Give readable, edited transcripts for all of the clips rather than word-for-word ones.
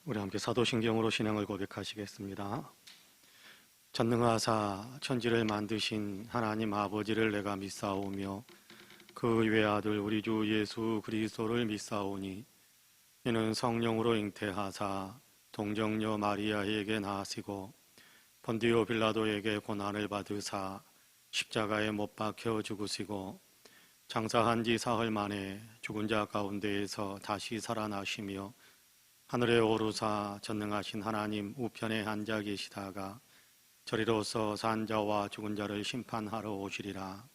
우리 함께 사도신경으로 신앙을 고백하시겠습니다. 전능하사 천지를 만드신 하나님 아버지를 내가 믿사오며 그 외아들 우리 주 예수 그리스도를 믿사오니 이는 성령으로 잉태하사 동정녀 마리아에게 나으시고 본디오 빌라도에게 고난을 받으사 십자가에 못 박혀 죽으시고 장사한 지 사흘 만에 죽은 자 가운데에서 다시 살아나시며 하늘에 오르사 전능하신 하나님 우편에 앉아 계시다가 저리로서 산 자와 죽은 자를 심판하러 오시리라.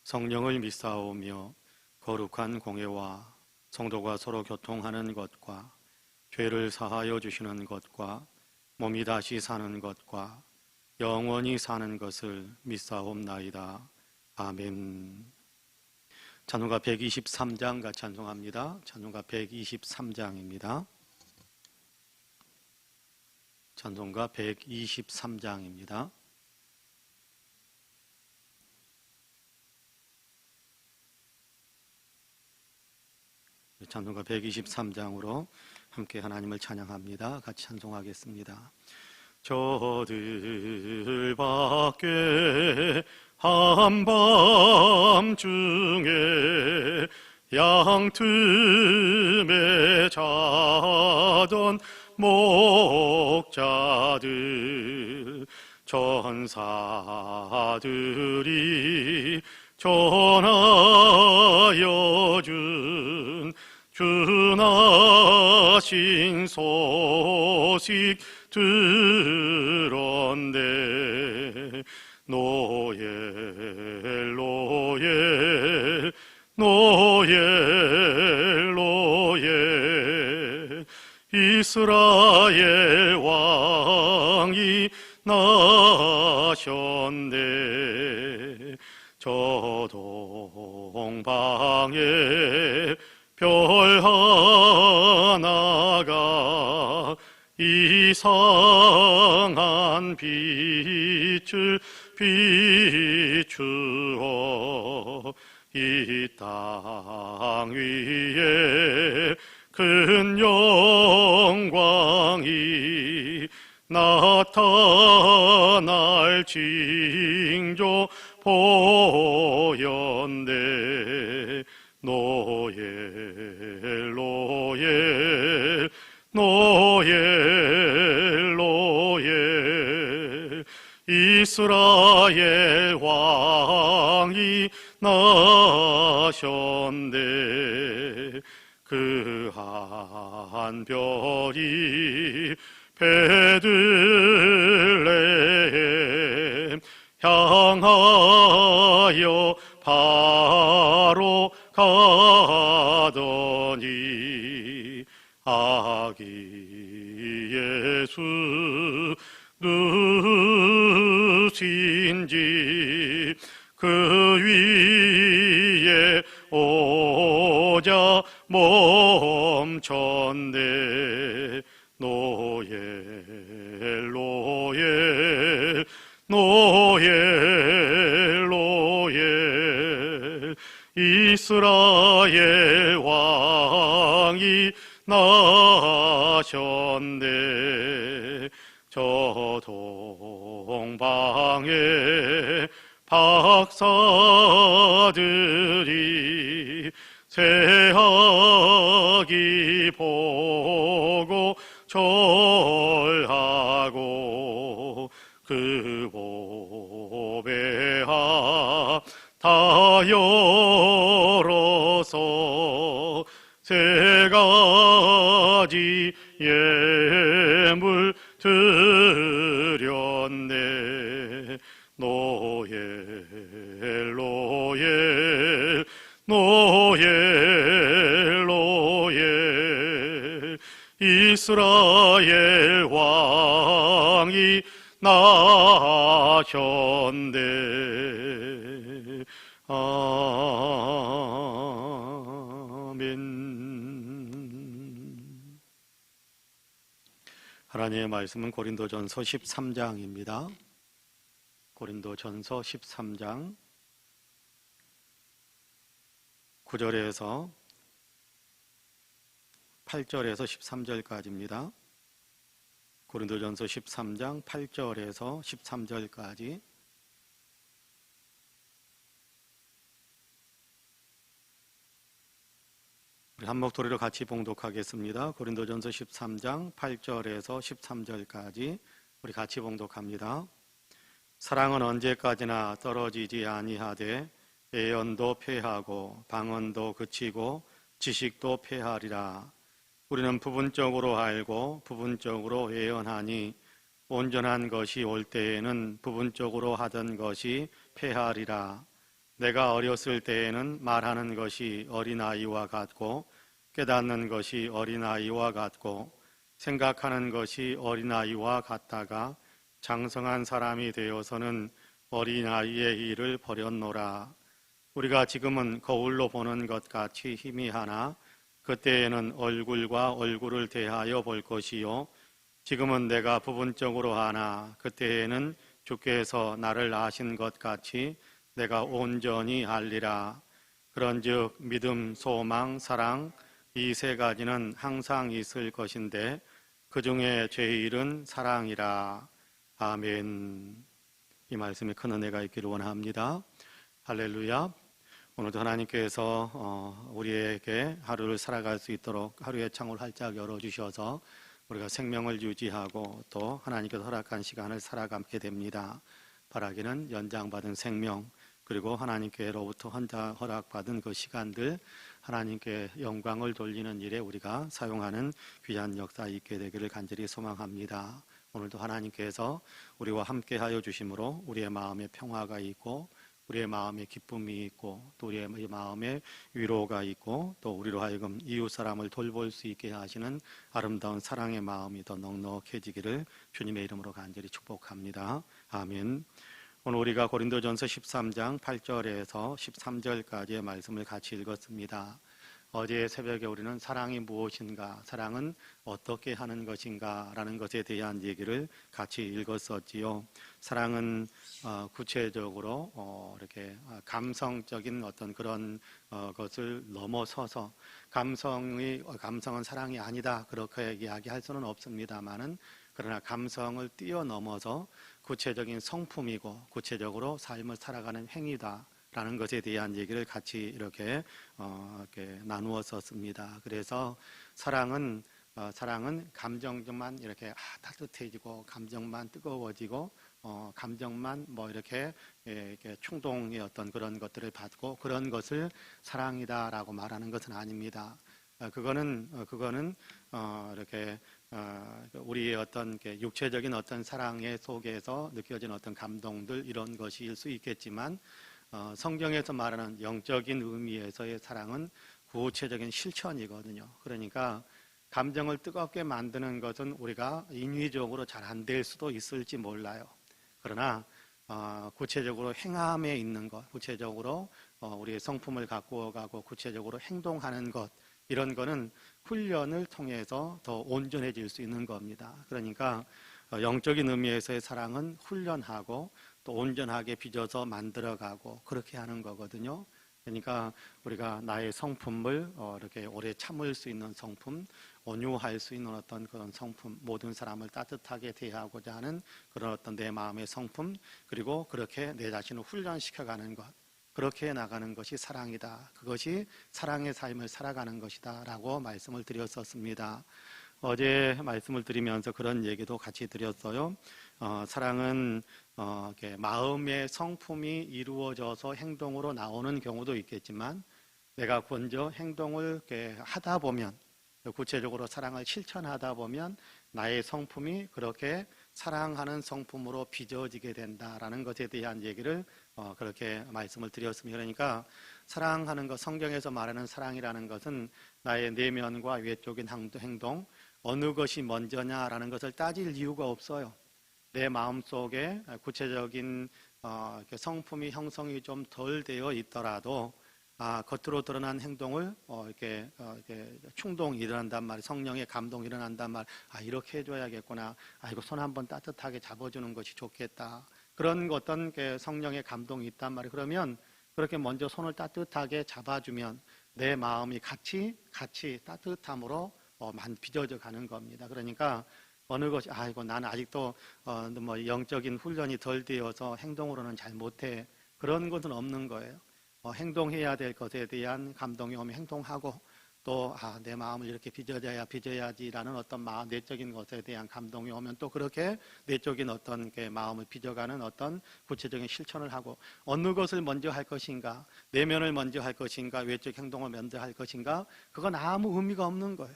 성령을 믿사오며 거룩한 공회와 성도가 서로 교통하는 것과 죄를 사하여 주시는 것과 몸이 다시 사는 것과 영원히 사는 것을 믿사옵나이다. 아멘. 찬송가 123장 같이 찬송합니다. 찬송가 123장입니다. 찬송가 123장입니다. 찬송가 123장으로 함께 하나님을 찬양합니다. 같이 찬송하겠습니다. 저들 밖에 한밤중에 양틈에 자던 목자들 천사들이 전하여 준 주나신 소식 들었네. 노엘 노엘 노엘 노엘 이스라엘 왕이 나셨네. 저 동방에 별 하나가 이상한 빛을 비추어 이 땅 위에 큰 영광이 나타날 징조 보였네. 노엘 노엘 노엘 노엘 이스라엘 왕이 나셨네. 그 한 별이 베들레헴 향하여 바로 가더니 아기 예수 누구신지 그 위에 오자 멈췄네. 노엘 노엘 노엘 노엘 이스라엘 왕이 나셨네. 저 동방에 박사들이 새하기 보고 절하고 그 보배하 다 열어서 세 가지 예물 드렸네. 노엘 노엘 노엘 노엘 이스라엘 왕이 나셨네. 아멘. 하나님의 말씀은 고린도전서 13장입니다. 고린도전서 13장 9절에서 8절에서 13절까지입니다. 고린도전서 13장 8절에서 13절까지 우리 한 목소리로 같이 봉독하겠습니다. 고린도전서 13장 8절에서 13절까지 우리 같이 봉독합니다. 사랑은 언제까지나 떨어지지 아니하되 애연도 패하고 방언도 그치고 지식도 패하리라. 우리는 부분적으로 알고 부분적으로 애연하니 온전한 것이 올 때에는 부분적으로 하던 것이 패하리라. 내가 어렸을 때에는 말하는 것이 어린아이와 같고 깨닫는 것이 어린아이와 같고 생각하는 것이 어린아이와 같다가 장성한 사람이 되어서는 어린아이의 일을 버렸노라. 우리가 지금은 거울로 보는 것 같이 희미하나 그때에는 얼굴과 얼굴을 대하여 볼 것이요 지금은 내가 부분적으로 하나 그때에는 주께서 나를 아신 것 같이 내가 온전히 알리라. 그런즉 믿음, 소망, 사랑 이 세 가지는 항상 있을 것인데 그 중에 제일은 사랑이라. 아멘. 이 말씀에 큰 은혜가 있기를 원합니다. 할렐루야. 오늘도 하나님께서 우리에게 하루를 살아갈 수 있도록 하루의 창을 활짝 열어주셔서 우리가 생명을 유지하고 또 하나님께서 허락한 시간을 살아감게 됩니다. 바라기는 연장받은 생명 그리고 하나님께로부터 혼자 허락받은 그 시간들 하나님께 영광을 돌리는 일에 우리가 사용하는 귀한 역사 있게 되기를 간절히 소망합니다. 오늘도 하나님께서 우리와 함께하여 주심으로 우리의 마음에 평화가 있고 우리의 마음에 기쁨이 있고 또 우리의 마음에 위로가 있고 또 우리로 하여금 이웃 사람을 돌볼 수 있게 하시는 아름다운 사랑의 마음이 더 넉넉해지기를 주님의 이름으로 간절히 축복합니다. 아멘. 오늘 우리가 고린도전서 13장 8절에서 13절까지의 말씀을 같이 읽었습니다. 어제 새벽에 우리는 사랑이 무엇인가, 사랑은 어떻게 하는 것인가 라는 것에 대한 얘기를 같이 읽었었지요. 사랑은 구체적으로 이렇게 감성적인 어떤 그런 것을 넘어서서 감성은 사랑이 아니다 그렇게 이야기할 수는 없습니다만은 그러나 감성을 뛰어넘어서 구체적인 성품이고 구체적으로 삶을 살아가는 행위다라는 것에 대한 얘기를 같이 이렇게 나누었었습니다. 그래서 사랑은 감정만 이렇게 따뜻해지고 감정만 뜨거워지고 감정만 이렇게 충동의 어떤 그런 것들을 받고 그런 것을 사랑이다라고 말하는 것은 아닙니다. 그거는 이렇게 우리의 어떤 육체적인 어떤 사랑의 속에서 느껴진 어떤 감동들 이런 것일 수 있겠지만 성경에서 말하는 영적인 의미에서의 사랑은 구체적인 실천이거든요. 그러니까 감정을 뜨겁게 만드는 것은 우리가 인위적으로 잘 안 될 수도 있을지 몰라요. 그러나 구체적으로 행함에 있는 것, 구체적으로 우리의 성품을 갖고 가고 구체적으로 행동하는 것 이런 거는 훈련을 통해서 더 온전해질 수 있는 겁니다. 그러니까 영적인 의미에서의 사랑은 훈련하고 또 온전하게 빚어서 만들어가고 그렇게 하는 거거든요. 그러니까 우리가 나의 성품을 이렇게 오래 참을 수 있는 성품, 온유할 수 있는 어떤 그런 성품, 모든 사람을 따뜻하게 대하고자 하는 그런 어떤 내 마음의 성품, 그리고 그렇게 내 자신을 훈련시켜가는 것, 그렇게 나가는 것이 사랑이다. 그것이 사랑의 삶을 살아가는 것이다 라고 말씀을 드렸었습니다. 어제 말씀을 드리면서 그런 얘기도 같이 드렸어요. 사랑은 마음의 성품이 이루어져서 행동으로 나오는 경우도 있겠지만 내가 먼저 행동을 하다 보면 구체적으로 사랑을 실천하다 보면 나의 성품이 그렇게 사랑하는 성품으로 빚어지게 된다라는 것에 대한 얘기를 그렇게 말씀을 드렸습니다. 그러니까 사랑하는 것, 성경에서 말하는 사랑이라는 것은 나의 내면과 외적인 행동 어느 것이 먼저냐라는 것을 따질 이유가 없어요. 내 마음속에 구체적인 성품이 형성이 좀 덜 되어 있더라도 겉으로 드러난 행동을 이렇게 충동이 일어난단 말이에요. 성령의 감동이 일어난단 말이에요. 이렇게 해줘야겠구나. 이거 손 한번 따뜻하게 잡아주는 것이 좋겠다. 그런 어떤 성령의 감동이 있단 말이에요. 그러면 그렇게 먼저 손을 따뜻하게 잡아주면 내 마음이 같이 따뜻함으로 빚어져 가는 겁니다. 그러니까 어느 것이 아이고 나는 아직도 뭐 영적인 훈련이 덜 되어서 행동으로는 잘 못해. 그런 것은 없는 거예요. 행동해야 될 것에 대한 감동이 오면 행동하고 또 내 마음을 이렇게 빚어야지라는 어떤 내적인 것에 대한 감동이 오면 또 그렇게 내적인 어떤 게 마음을 빚어가는 어떤 구체적인 실천을 하고 어느 것을 먼저 할 것인가, 내면을 먼저 할 것인가, 외적 행동을 먼저 할 것인가, 그건 아무 의미가 없는 거예요.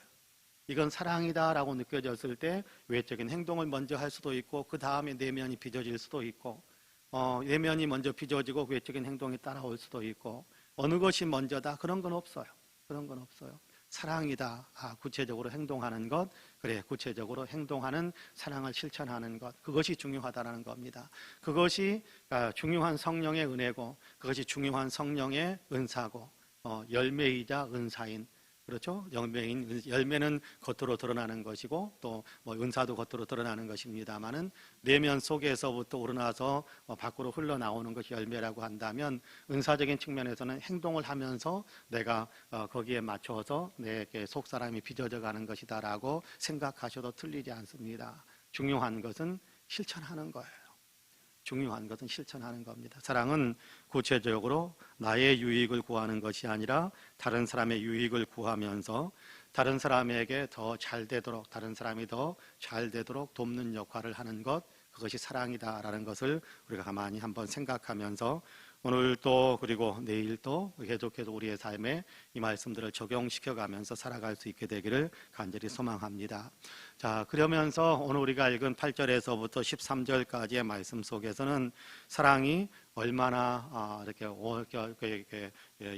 이건 사랑이다라고 느껴졌을 때 외적인 행동을 먼저 할 수도 있고 그 다음에 내면이 빚어질 수도 있고 내면이 먼저 빚어지고 외적인 행동이 따라올 수도 있고 어느 것이 먼저다 그런 건 없어요. 그런 건 없어요. 사랑이다. 구체적으로 행동하는 것, 그래 구체적으로 행동하는 사랑을 실천하는 것, 그것이 중요하다는 겁니다. 그것이 중요한 성령의 은혜고 그것이 중요한 성령의 은사고 열매이자 은사인, 그렇죠? 열매는 겉으로 드러나는 것이고 또 뭐 은사도 겉으로 드러나는 것입니다만은 내면 속에서부터 우러나서 밖으로 흘러나오는 것이 열매라고 한다면 은사적인 측면에서는 행동을 하면서 내가 거기에 맞춰서 내 속사람이 빚어져 가는 것이다라고 생각하셔도 틀리지 않습니다. 중요한 것은 실천하는 거예요. 중요한 것은 실천하는 겁니다. 사랑은 구체적으로 나의 유익을 구하는 것이 아니라 다른 사람의 유익을 구하면서 다른 사람에게 더 잘 되도록, 다른 사람이 더 잘 되도록 돕는 역할을 하는 것, 그것이 사랑이다라는 것을 우리가 가만히 한번 생각하면서 오늘 또 그리고 내일 또 계속해서 우리의 삶에 이 말씀들을 적용시켜가면서 살아갈 수 있게 되기를 간절히 소망합니다. 자, 그러면서 오늘 우리가 읽은 8절에서부터 13절까지의 말씀 속에서는 사랑이 얼마나 이렇게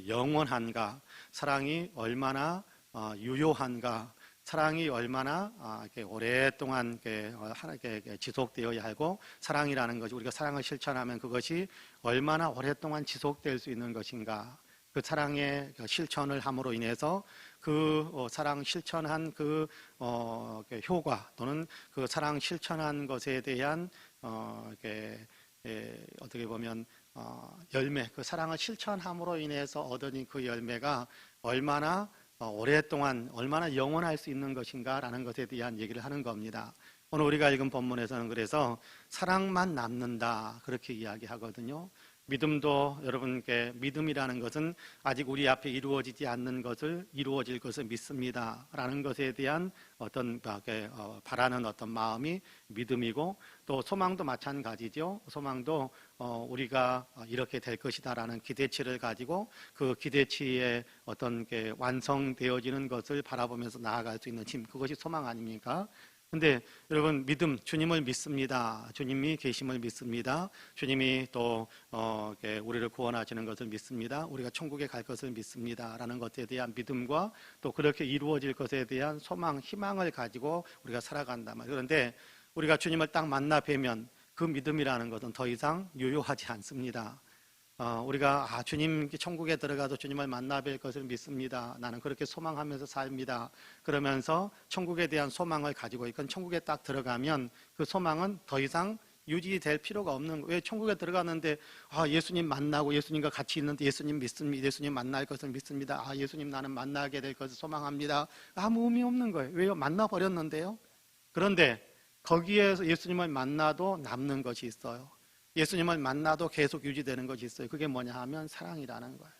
영원한가, 사랑이 얼마나 유효한가, 사랑이 얼마나 이렇게 오랫동안 이렇게 지속되어야 하고 사랑이라는 것이 우리가 사랑을 실천하면 그것이 얼마나 오랫동안 지속될 수 있는 것인가, 그 사랑의 실천을 함으로 인해서 그 사랑 실천한 그 효과 또는 그 사랑 실천한 것에 대한 어떻게 보면 열매, 그 사랑을 실천함으로 인해서 얻어진 그 열매가 얼마나 오랫동안 얼마나 영원할 수 있는 것인가라는 것에 대한 얘기를 하는 겁니다. 오늘 우리가 읽은 본문에서는 그래서 사랑만 남는다 그렇게 이야기하거든요. 믿음도 여러분께 믿음이라는 것은 아직 우리 앞에 이루어지지 않는 것을 이루어질 것을 믿습니다라는 것에 대한 어떤 바라는 어떤 마음이 믿음이고 또 소망도 마찬가지죠. 소망도 우리가 이렇게 될 것이다라는 기대치를 가지고 그 기대치에 어떤 게 완성되어지는 것을 바라보면서 나아갈 수 있는 힘, 그것이 소망 아닙니까? 근데 여러분 믿음, 주님을 믿습니다. 주님이 계심을 믿습니다. 주님이 또 우리를 구원하시는 것을 믿습니다. 우리가 천국에 갈 것을 믿습니다라는 것에 대한 믿음과 또 그렇게 이루어질 것에 대한 소망, 희망을 가지고 우리가 살아간단 말이에요. 그런데 우리가 주님을 딱 만나 뵈면 그 믿음이라는 것은 더 이상 유효하지 않습니다. 우리가 주님 천국에 들어가서 주님을 만나 뵐 것을 믿습니다. 나는 그렇게 소망하면서 삽니다. 그러면서 천국에 대한 소망을 가지고 있건 천국에 딱 들어가면 그 소망은 더 이상 유지될 필요가 없는 거예요. 왜 천국에 들어갔는데 예수님 만나고 예수님과 같이 있는데 예수님 믿습니다. 예수님 만날 것을 믿습니다. 예수님 나는 만나게 될 것을 소망합니다. 아무 의미 없는 거예요. 왜요? 만나버렸는데요. 그런데 거기에서 예수님을 만나도 남는 것이 있어요. 예수님을 만나도 계속 유지되는 것이 있어요. 그게 뭐냐 하면 사랑이라는 거예요.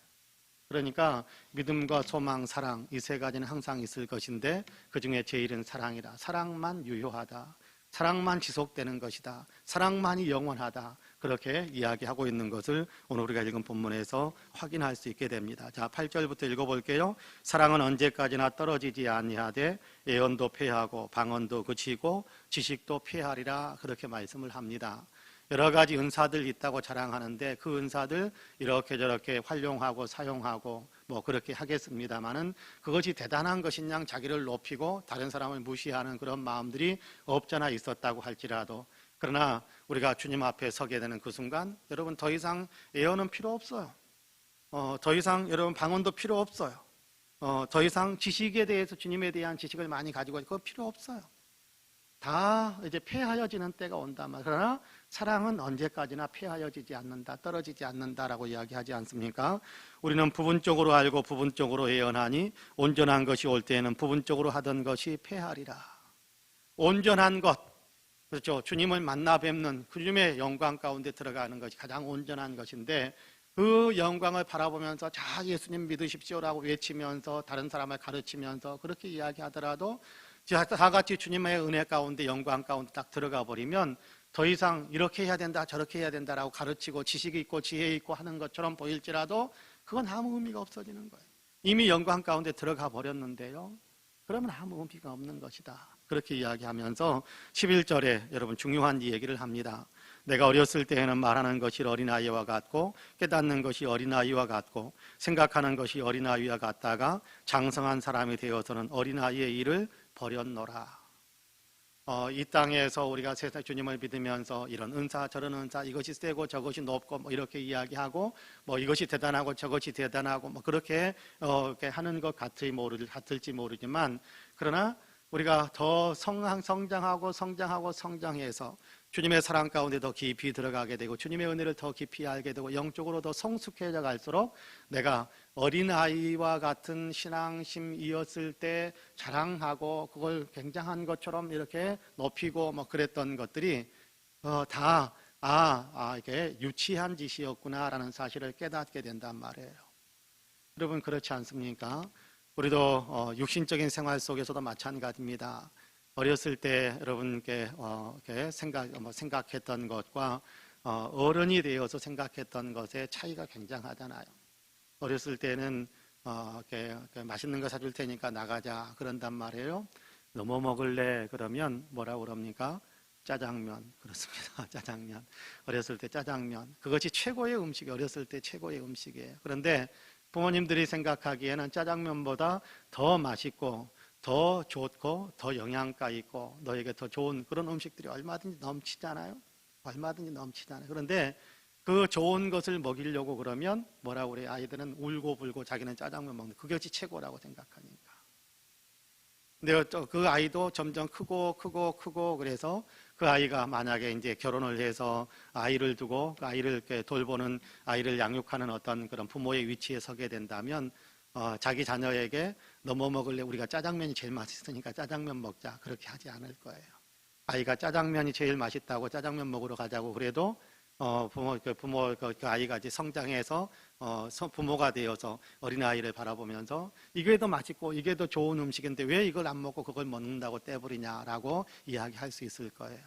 그러니까 믿음과 소망, 사랑 이 세 가지는 항상 있을 것인데 그중에 제일은 사랑이다. 사랑만 유효하다. 사랑만 지속되는 것이다. 사랑만이 영원하다. 그렇게 이야기하고 있는 것을 오늘 우리가 읽은 본문에서 확인할 수 있게 됩니다. 자, 8절부터 읽어볼게요. 사랑은 언제까지나 떨어지지 아니하되 예언도 폐하고 방언도 그치고 지식도 폐하리라 그렇게 말씀을 합니다. 여러 가지 은사들 있다고 자랑하는데 그 은사들 이렇게 저렇게 활용하고 사용하고 뭐 그렇게 하겠습니다만은 그것이 대단한 것인 양 자기를 높이고 다른 사람을 무시하는 그런 마음들이 없잖아 있었다고 할지라도, 그러나 우리가 주님 앞에 서게 되는 그 순간 여러분 더 이상 예언은 필요 없어요. 더 이상 여러분 방언도 필요 없어요. 더 이상 지식에 대해서 주님에 대한 지식을 많이 가지고 그거 필요 없어요. 다 이제 폐하여지는 때가 온단 말이에요. 그러나 사랑은 언제까지나 폐하여지지 않는다, 떨어지지 않는다라고 이야기하지 않습니까? 우리는 부분적으로 알고 부분적으로 예언하니 온전한 것이 올 때에는 부분적으로 하던 것이 폐하리라. 온전한 것, 그렇죠. 주님을 만나 뵙는 그 주님의 영광 가운데 들어가는 것이 가장 온전한 것인데 그 영광을 바라보면서 자 예수님 믿으십시오라고 외치면서 다른 사람을 가르치면서 그렇게 이야기하더라도 다 같이 주님의 은혜 가운데 영광 가운데 딱 들어가 버리면 더 이상 이렇게 해야 된다 저렇게 해야 된다라고 가르치고 지식이 있고 지혜 있고 하는 것처럼 보일지라도 그건 아무 의미가 없어지는 거예요. 이미 영광 가운데 들어가 버렸는데요, 그러면 아무 의미가 없는 것이다. 그렇게 이야기하면서 11절에 여러분 중요한 얘기를 합니다. 내가 어렸을 때에는 말하는 것이 어린아이와 같고 깨닫는 것이 어린아이와 같고 생각하는 것이 어린아이와 같다가 장성한 사람이 되어서는 어린아이의 일을 버렸노라. 이 땅에서 우리가 세상 주님을 믿으면서 이런 은사 저런 은사 이것이 세고 저것이 높고 뭐 이렇게 이야기하고 뭐 이것이 대단하고 저것이 대단하고 뭐 그렇게 이렇게 하는 것 같을지 모르지만 그러나 우리가 더 성장하고 성장해서 주님의 사랑 가운데 더 깊이 들어가게 되고 주님의 은혜를 더 깊이 알게 되고 영적으로 더 성숙해져 갈수록 내가 어린아이와 같은 신앙심이었을 때 자랑하고 그걸 굉장한 것처럼 이렇게 높이고 뭐 그랬던 것들이 이게 유치한 짓이었구나라는 사실을 깨닫게 된단 말이에요. 여러분 그렇지 않습니까? 우리도 육신적인 생활 속에서도 마찬가지입니다. 어렸을 때 여러분께 생각했던 것과 어른이 되어서 생각했던 것의 차이가 굉장하잖아요. 어렸을 때는 맛있는 거 사줄 테니까 나가자 그런단 말이에요. 너 뭐 먹을래? 그러면 뭐라고 그럽니까? 짜장면. 그렇습니다. 짜장면. 어렸을 때 짜장면. 그것이 최고의 음식이 어렸을 때 최고의 음식이에요. 그런데 부모님들이 생각하기에는 짜장면보다 더 맛있고 더 좋고 더 영양가 있고 너에게 더 좋은 그런 음식들이 얼마든지 넘치잖아요. 얼마든지 넘치잖아요. 그런데 그 좋은 것을 먹이려고 그러면 뭐라고 그래요? 아이들은 울고불고 자기는 짜장면 먹는 그것이 최고라고 생각하니까. 근데 그 아이도 점점 크고 그래서 그 아이가 만약에 이제 결혼을 해서 아이를 두고 그 아이를 이렇게 돌보는 아이를 양육하는 어떤 그런 부모의 위치에 서게 된다면 자기 자녀에게 너 뭐 먹을래? 우리가 짜장면이 제일 맛있으니까 짜장면 먹자. 그렇게 하지 않을 거예요. 아이가 짜장면이 제일 맛있다고 짜장면 먹으러 가자고 그래도 그 아이가 이제 성장해서 부모가 되어서 어린아이를 바라보면서 이게 더 맛있고 이게 더 좋은 음식인데 왜 이걸 안 먹고 그걸 먹는다고 떼버리냐라고 이야기할 수 있을 거예요.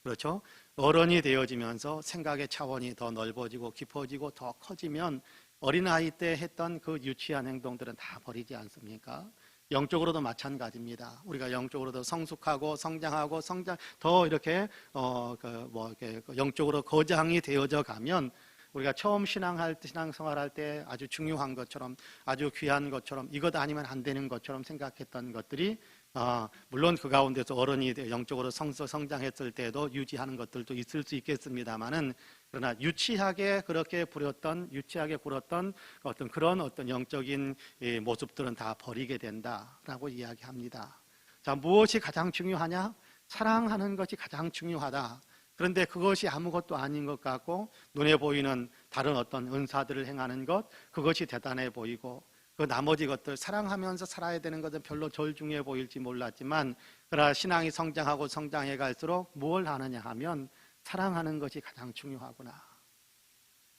그렇죠? 어른이 되어지면서 생각의 차원이 더 넓어지고 깊어지고 더 커지면 어린아이 때 했던 그 유치한 행동들은 다 버리지 않습니까? 영적으로도 마찬가지입니다. 우리가 영적으로도 성숙하고 성장하고 더 이렇게 영적으로 거장이 되어져 가면 우리가 처음 신앙생활할 때 아주 중요한 것처럼 아주 귀한 것처럼 이것 아니면 안 되는 것처럼 생각했던 것들이 물론 그 가운데서 어른이 영적으로 성장했을 때도 유지하는 것들도 있을 수 있겠습니다만은 그러나 유치하게 굴었던 어떤 영적인 모습들은 다 버리게 된다라고 이야기합니다. 자, 무엇이 가장 중요하냐? 사랑하는 것이 가장 중요하다. 그런데 그것이 아무것도 아닌 것 같고 눈에 보이는 다른 어떤 은사들을 행하는 것 그것이 대단해 보이고 그 나머지 것들 사랑하면서 살아야 되는 것은 별로 절중해 보일지 몰랐지만 그러나 신앙이 성장하고 성장해 갈수록 뭘 하느냐 하면 사랑하는 것이 가장 중요하구나.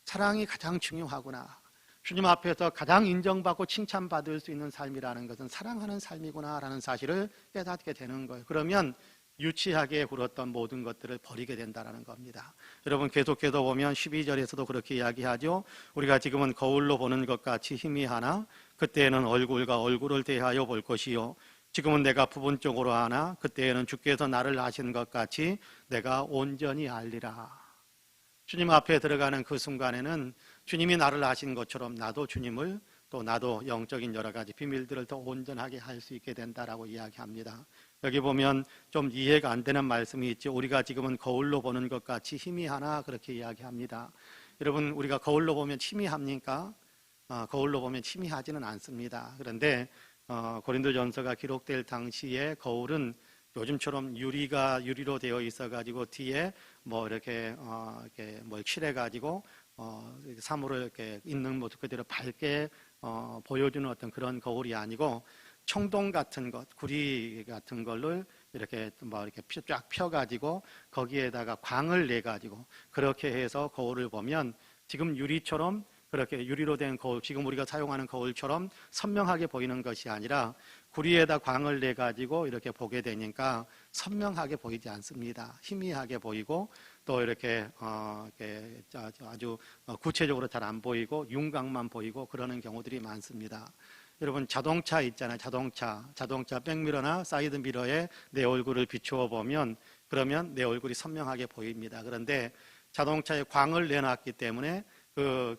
사랑이 가장 중요하구나. 주님 앞에서 가장 인정받고 칭찬받을 수 있는 삶이라는 것은 사랑하는 삶이구나라는 사실을 깨닫게 되는 거예요. 그러면 유치하게 굴었던 모든 것들을 버리게 된다는 겁니다. 여러분 계속해서 보면 12절에서도 그렇게 이야기하죠. 우리가 지금은 거울로 보는 것 같이 희미하나 그때에는 얼굴과 얼굴을 대하여 볼 것이요 지금은 내가 부분적으로 아나 그때에는 주께서 나를 아신 것 같이 내가 온전히 알리라. 주님 앞에 들어가는 그 순간에는 주님이 나를 아신 것처럼 나도 주님을 또 나도 영적인 여러 가지 비밀들을 더 온전하게 할 수 있게 된다라고 이야기합니다. 여기 보면 좀 이해가 안 되는 말씀이 있죠. 우리가 지금은 거울로 보는 것 같이 희미하나 그렇게 이야기합니다. 여러분 우리가 거울로 보면 희미합니까? 거울로 보면 희미하지는 않습니다. 그런데 고린도전서가 기록될 당시에 거울은 요즘처럼 유리로 되어 있어가지고 뒤에 뭐 이렇게 뭘 칠해가지고 사물을 이렇게 있는 모습 그대로 밝게 보여주는 어떤 그런 거울이 아니고 청동 같은 것, 구리 같은 걸로 이렇게 뭐 이렇게 쫙 펴가지고 거기에다가 광을 내가지고 그렇게 해서 거울을 보면 지금 유리처럼 그렇게 유리로 된 거울, 지금 우리가 사용하는 거울처럼 선명하게 보이는 것이 아니라 구리에다 광을 내가지고 이렇게 보게 되니까 선명하게 보이지 않습니다. 희미하게 보이고 또 이렇게 아주 구체적으로 잘 안 보이고 윤곽만 보이고 그러는 경우들이 많습니다. 여러분 자동차 있잖아요. 자동차 백미러나 사이드 미러에 내 얼굴을 비추어 보면 그러면 내 얼굴이 선명하게 보입니다. 그런데 자동차에 광을 내놨기 때문에 그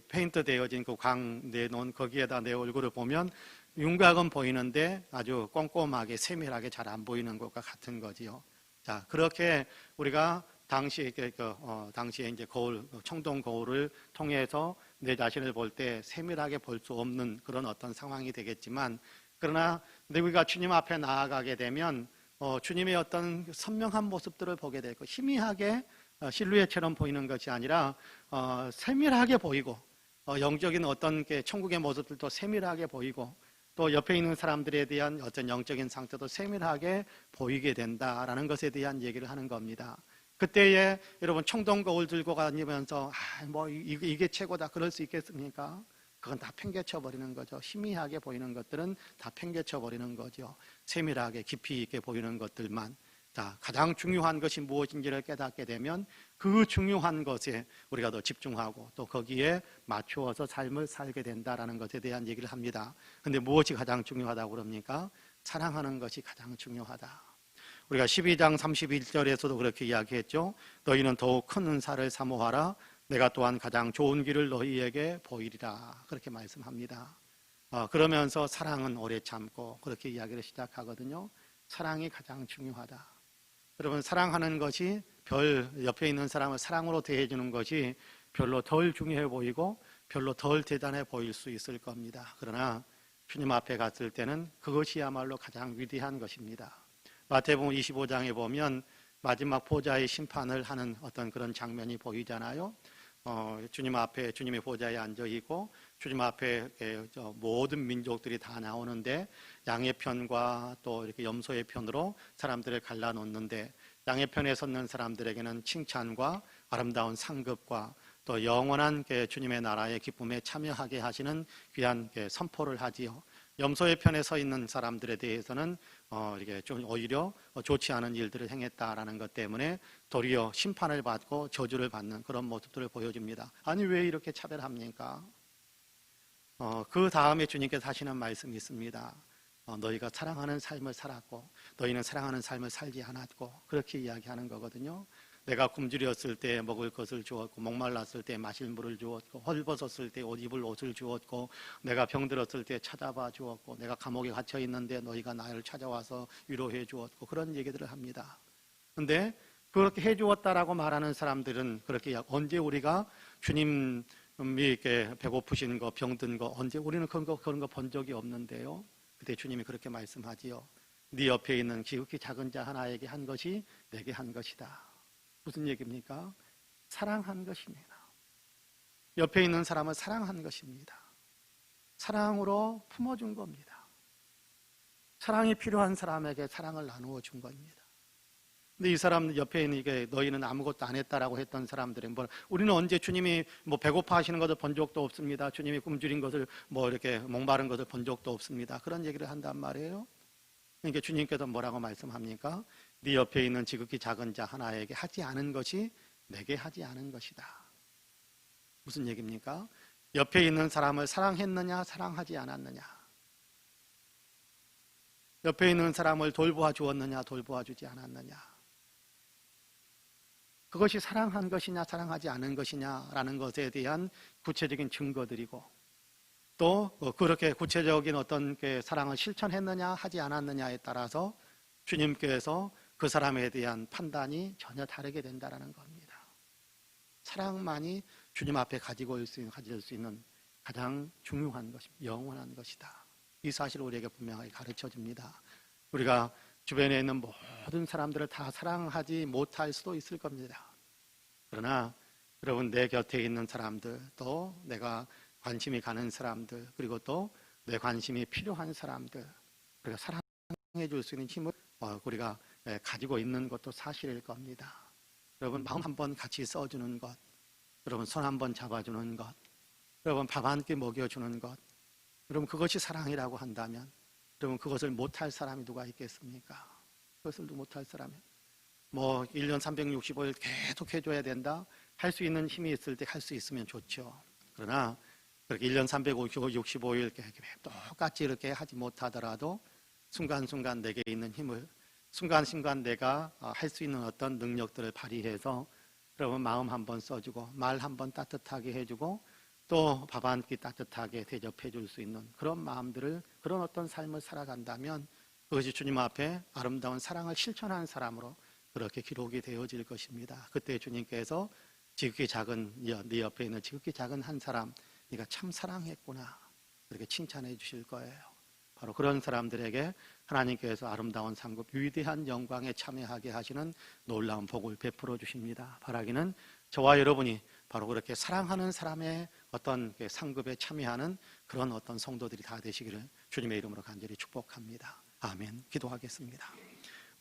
페인트 되어진 그 광 내놓은 거기에다 내 얼굴을 보면 윤곽은 보이는데 아주 꼼꼼하게 세밀하게 잘 안 보이는 것과 같은 거지요. 자, 그렇게 우리가 당시에 이제 거울, 청동 거울을 통해서 내 자신을 볼 때 세밀하게 볼 수 없는 그런 어떤 상황이 되겠지만, 그러나 우리가 주님 앞에 나아가게 되면 주님의 어떤 선명한 모습들을 보게 되고 희미하게 실루엣처럼 보이는 것이 아니라 세밀하게 보이고 영적인 어떤 게 천국의 모습들도 세밀하게 보이고 또 옆에 있는 사람들에 대한 어떤 영적인 상태도 세밀하게 보이게 된다라는 것에 대한 얘기를 하는 겁니다. 그때에 여러분 청동 거울 들고 다니면서 뭐 이게 최고다 그럴 수 있겠습니까? 그건 다 팽개쳐 버리는 거죠. 희미하게 보이는 것들은 다 팽개쳐 버리는 거죠. 세밀하게 깊이 있게 보이는 것들만. 자, 가장 중요한 것이 무엇인지를 깨닫게 되면 그 중요한 것에 우리가 더 집중하고 또 거기에 맞추어서 삶을 살게 된다라는 것에 대한 얘기를 합니다. 근데 무엇이 가장 중요하다고 그럽니까? 사랑하는 것이 가장 중요하다. 우리가 12장 31절에서도 그렇게 이야기했죠. 너희는 더욱 큰 은사를 사모하라. 내가 또한 가장 좋은 길을 너희에게 보이리라. 그렇게 말씀합니다. 그러면서 사랑은 오래 참고 그렇게 이야기를 시작하거든요. 사랑이 가장 중요하다. 여러분 사랑하는 것이 옆에 있는 사람을 사랑으로 대해주는 것이 별로 덜 중요해 보이고 별로 덜 대단해 보일 수 있을 겁니다. 그러나 주님 앞에 갔을 때는 그것이야말로 가장 위대한 것입니다. 마태복음 25장에 보면 마지막 보좌의 심판을 하는 어떤 그런 장면이 보이잖아요. 주님 앞에 주님의 보좌에 앉아 있고 주님 앞에 모든 민족들이 다 나오는데 양의 편과 또 이렇게 염소의 편으로 사람들을 갈라놓는데 양의 편에 섰는 사람들에게는 칭찬과 아름다운 상급과 또 영원한 주님의 나라의 기쁨에 참여하게 하시는 귀한 선포를 하지요. 염소의 편에 서 있는 사람들에 대해서는 이게 좀 오히려 좋지 않은 일들을 행했다라는 것 때문에 도리어 심판을 받고 저주를 받는 그런 모습들을 보여줍니다. 아니 왜 이렇게 차별합니까? 그 다음에 주님께서 하시는 말씀이 있습니다. 너희가 사랑하는 삶을 살았고 너희는 사랑하는 삶을 살지 않았고 그렇게 이야기하는 거거든요. 내가 굶주렸을 때 먹을 것을 주었고 목말랐을 때 마실 물을 주었고 헐벗었을 때 옷 입을 옷을 주었고 내가 병들었을 때 찾아봐 주었고 내가 감옥에 갇혀 있는데 너희가 나를 찾아와서 위로해 주었고 그런 얘기들을 합니다. 그런데 그렇게 해 주었다라고 말하는 사람들은 그렇게 언제 우리가 주님이 이렇게 배고프신 거 병든 거 언제 우리는 그런 거 본 적이 없는데요. 그때 주님이 그렇게 말씀하지요. 네 옆에 있는 지극히 작은 자 하나에게 한 것이 내게 한 것이다. 무슨 얘기입니까? 사랑한 것입니다. 옆에 있는 사람을 사랑한 것입니다. 사랑으로 품어준 겁니다. 사랑이 필요한 사람에게 사랑을 나누어 준 겁니다. 근데 이 사람 옆에 있는 이게 너희는 아무것도 안 했다라고 했던 사람들은 우리는 언제 주님이 배고파 하시는 것을 본 적도 없습니다. 주님이 굶주린 것을 이렇게 목마른 것을 본 적도 없습니다. 그런 얘기를 한단 말이에요. 그러니까 주님께서 뭐라고 말씀합니까? 네 옆에 있는 지극히 작은 자 하나에게 하지 않은 것이 내게 하지 않은 것이다. 무슨 얘기입니까? 옆에 있는 사람을 사랑했느냐 사랑하지 않았느냐, 옆에 있는 사람을 돌보아 주었느냐 돌보아 주지 않았느냐, 그것이 사랑한 것이냐 사랑하지 않은 것이냐라는 것에 대한 구체적인 증거들이고 또 그렇게 구체적인 어떤 사랑을 실천했느냐 하지 않았느냐에 따라서 주님께서 그 사람에 대한 판단이 전혀 다르게 된다는 겁니다. 사랑만이 주님 앞에 가질 수 있는 가장 중요한 것입니다. 영원한 것이다. 이 사실을 우리에게 분명하게 가르쳐 줍니다. 우리가 주변에 있는 모든 사람들을 다 사랑하지 못할 수도 있을 겁니다. 그러나 여러분 내 곁에 있는 사람들 또 내가 관심이 가는 사람들 그리고 또 내 관심이 필요한 사람들 우리가 사랑하는 해줄 수 있는 힘을 우리가 가지고 있는 것도 사실일 겁니다. 여러분 마음 한번 같이 써주는 것, 여러분 손 한번 잡아주는 것, 여러분 밥 한 끼 먹여주는 것, 여러분 그것이 사랑이라고 한다면 여러분 그것을 못할 사람이 누가 있겠습니까? 그것을 못할 사람이 1년 365일 계속 해줘야 된다? 할 수 있는 힘이 있을 때 할 수 있으면 좋죠. 그러나 그렇게 1년 365일 똑같이 이렇게 하지 못하더라도 순간순간 내게 있는 힘을 순간순간 내가 할 수 있는 어떤 능력들을 발휘해서 여러분 마음 한번 써주고 말 한번 따뜻하게 해주고 또 밥 한 끼 따뜻하게 대접해 줄 수 있는 그런 마음들을 그런 어떤 삶을 살아간다면 그것이 주님 앞에 아름다운 사랑을 실천한 사람으로 그렇게 기록이 되어질 것입니다. 그때 주님께서 지극히 작은 네 옆에 있는 지극히 작은 한 사람 네가 참 사랑했구나 그렇게 칭찬해 주실 거예요. 바로 그런 사람들에게 하나님께서 아름다운 상급 위대한 영광에 참여하게 하시는 놀라운 복을 베풀어 주십니다. 바라기는 저와 여러분이 바로 그렇게 사랑하는 사람의 어떤 상급에 참여하는 그런 어떤 성도들이 다 되시기를 주님의 이름으로 간절히 축복합니다. 아멘. 기도하겠습니다.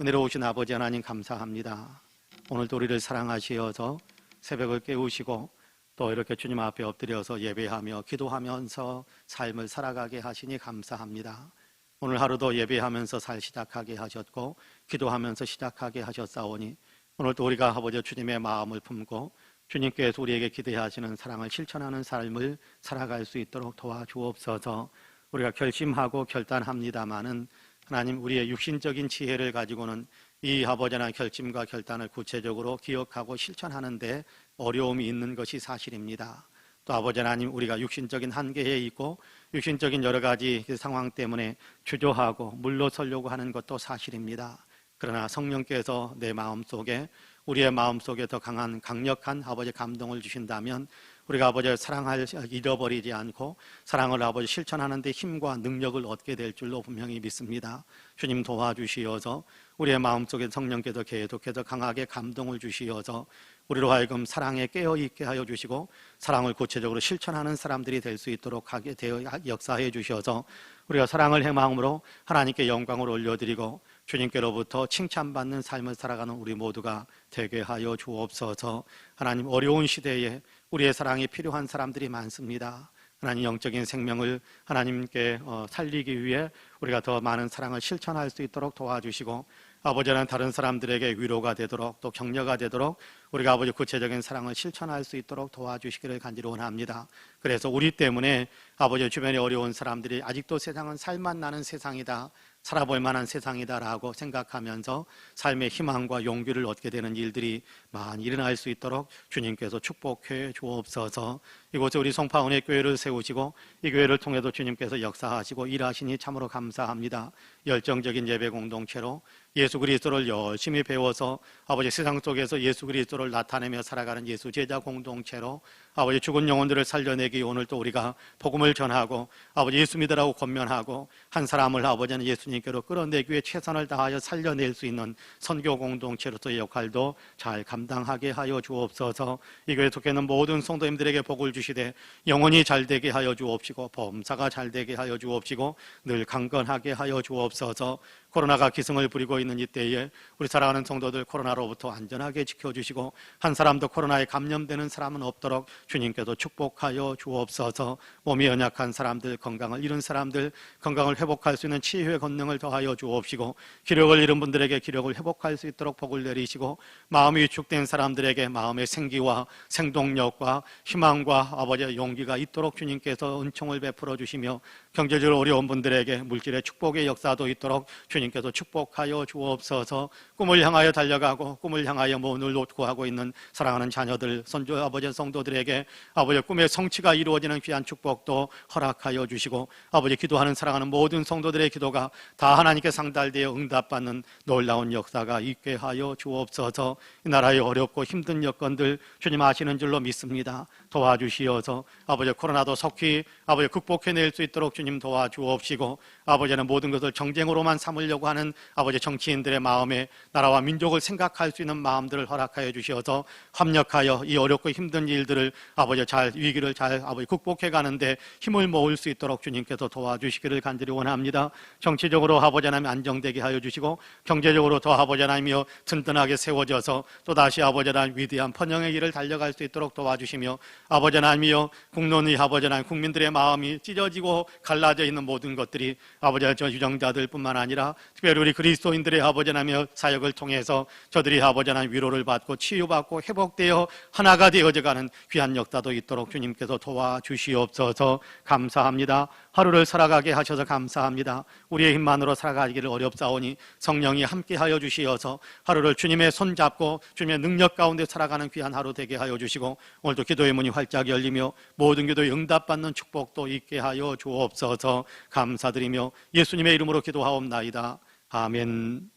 은혜로우신 아버지 하나님 감사합니다. 오늘도 우리를 사랑하시어서 새벽을 깨우시고 또 이렇게 주님 앞에 엎드려서 예배하며 기도하면서 삶을 살아가게 하시니 감사합니다. 오늘 하루도 예배하면서 살 시작하게 하셨고 기도하면서 시작하게 하셨사오니 오늘도 우리가 아버지 주님의 마음을 품고 주님께서 우리에게 기대하시는 사랑을 실천하는 삶을 살아갈 수 있도록 도와주옵소서. 우리가 결심하고 결단합니다마는 하나님 우리의 육신적인 지혜를 가지고는 이 아버지나 결심과 결단을 구체적으로 기억하고 실천하는데 어려움이 있는 것이 사실입니다. 또 아버지 하나님 우리가 육신적인 한계에 있고 육신적인 여러 가지 상황 때문에 주저하고 물러서려고 하는 것도 사실입니다. 그러나 성령께서 내 마음속에 우리의 마음속에 더 강한 강력한 아버지 감동을 주신다면 우리가 아버지를 사랑을 잃어버리지 않고 사랑을 아버지 실천하는 데 힘과 능력을 얻게 될 줄로 분명히 믿습니다. 주님 도와주시어서 우리의 마음속에 성령께서 계속해서 강하게 감동을 주시어서 우리로 하여금 사랑에 깨어있게 하여 주시고 사랑을 구체적으로 실천하는 사람들이 될 수 있도록 하게 되어 역사해 주셔서 우리가 사랑을 행함으로 하나님께 영광을 올려드리고 주님께로부터 칭찬받는 삶을 살아가는 우리 모두가 되게 하여 주옵소서. 하나님 어려운 시대에 우리의 사랑이 필요한 사람들이 많습니다. 하나님 영적인 생명을 하나님께 살리기 위해 우리가 더 많은 사랑을 실천할 수 있도록 도와주시고 아버지는 다른 사람들에게 위로가 되도록 또 격려가 되도록 우리가 아버지 구체적인 사랑을 실천할 수 있도록 도와주시기를 간절히 원합니다. 그래서 우리 때문에 아버지 주변에 어려운 사람들이 아직도 세상은 살맛 나는 세상이다, 살아볼 만한 세상이다라고 생각하면서 삶의 희망과 용기를 얻게 되는 일들이 많이 일어날 수 있도록 주님께서 축복해 주옵소서. 이곳에 우리 송파은혜 교회를 세우시고 이 교회를 통해서 주님께서 역사하시고 일하시니 참으로 감사합니다. 열정적인 예배 공동체로 예수 그리스도를 열심히 배워서 아버지 세상 속에서 예수 그리스도를 나타내며 살아가는 예수 제자 공동체로 아버지 죽은 영혼들을 살려내기 오늘 또 우리가 복음을 전하고 아버지 예수 믿으라고 권면하고 한 사람을 아버지는 예수님께로 끌어내기 위해 최선을 다하여 살려낼 수 있는 선교 공동체로서의 역할도 잘 감당하게 하여 주옵소서. 이 교회에 속해 있는 모든 성도님들에게 복을 주시되 영혼이 잘 되게 하여 주옵시고 범사가 잘 되게 하여 주옵시고 늘 강건하게 하여 주옵소서. 코로나가 기승을 부리고 있는 이때에 우리 사랑하는 성도들 코로나로부터 안전하게 지켜주시고 한 사람도 코로나에 감염되는 사람은 없도록 주님께서 축복하여 주옵소서. 몸이 연약한 사람들, 건강을 잃은 사람들 건강을 회복할 수 있는 치유의 권능을 더하여 주옵시고 기력을 잃은 분들에게 기력을 회복할 수 있도록 복을 내리시고 마음이 위축된 사람들에게 마음의 생기와 생동력과 희망과 아버지의 용기가 있도록 주님께서 은총을 베풀어 주시며 경제적으로 어려운 분들에게 물질의 축복의 역사도 있도록 주님께서 축복하여 주옵소서. 꿈을 향하여 달려가고 꿈을 향하여 문을 놓고 하고 있는 사랑하는 자녀들, 선조 아버지 성도들에게 아버지의 꿈의 성취가 이루어지는 귀한 축복도 허락하여 주시고 아버지 기도하는 사랑하는 모든 성도들의 기도가 다 하나님께 상달되어 응답받는 놀라운 역사가 있게 하여 주옵소서. 이 나라의 어렵고 힘든 여건들 주님 아시는 줄로 믿습니다. 도와주시어서 아버지 코로나도 속히 아버지 극복해낼 수 있도록 주님 주님 도와주옵시고 아버지는 모든 것을 정쟁으로만 삼으려고 하는 아버지 정치인들의 마음에 나라와 민족을 생각할 수 있는 마음들을 허락하여 주시어서 협력하여 이 어렵고 힘든 일들을 아버지 잘 위기를 잘 아버지 극복해 가는데 힘을 모을 수 있도록 주님께서 도와주시기를 간절히 원합니다. 정치적으로 아버지 하나님 안정되게 하여 주시고 경제적으로 더 아버지 하나님이여 든든하게 세워져서 또다시 아버지 하나님 위대한 번영의 길을 달려갈 수 있도록 도와주시며 아버지 하나님이여 국론의 아버지 하나님 국민들의 마음이 찢어지고 갈라져 있는 모든 것들이 아버지 하나님 유정자들 뿐만 아니라 특별히 우리 그리스도인들의 아버지 하나님의 사역을 통해서 저들이 아버지 하나님 위로를 받고 치유받고 회복되어 하나가 되어져가는 귀한 역사도 있도록 주님께서 도와주시옵소서. 감사합니다. 하루를 살아가게 하셔서 감사합니다. 우리의 힘만으로 살아가기를 어렵사오니 성령이 함께하여 주시어서 하루를 주님의 손잡고 주님의 능력 가운데 살아가는 귀한 하루 되게 하여 주시고 오늘도 기도의 문이 활짝 열리며 모든 기도에 응답받는 축복도 있게 하여 주옵소서. 감사드리며 예수님의 이름으로 기도하옵나이다. 아멘.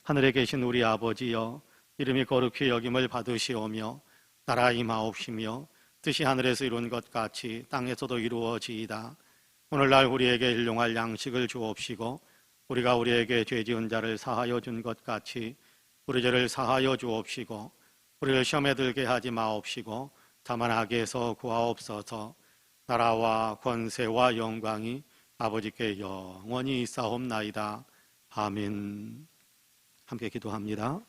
하늘에 계신 우리 아버지여, 이름이 거룩히 여김을 받으시오며 나라 임하옵시며 뜻이 하늘에서 이룬 것 같이 땅에서도 이루어지이다. 오늘날 우리에게 일용할 양식을 주옵시고 우리가 우리에게 죄 지은 자를 사하여 준 것 같이 우리 죄를 사하여 주옵시고 우리를 시험에 들게 하지 마옵시고 다만 악에서 구하옵소서. 나라와 권세와 영광이 아버지께 영원히 있사옵나이다. 아멘. 함께 기도합니다.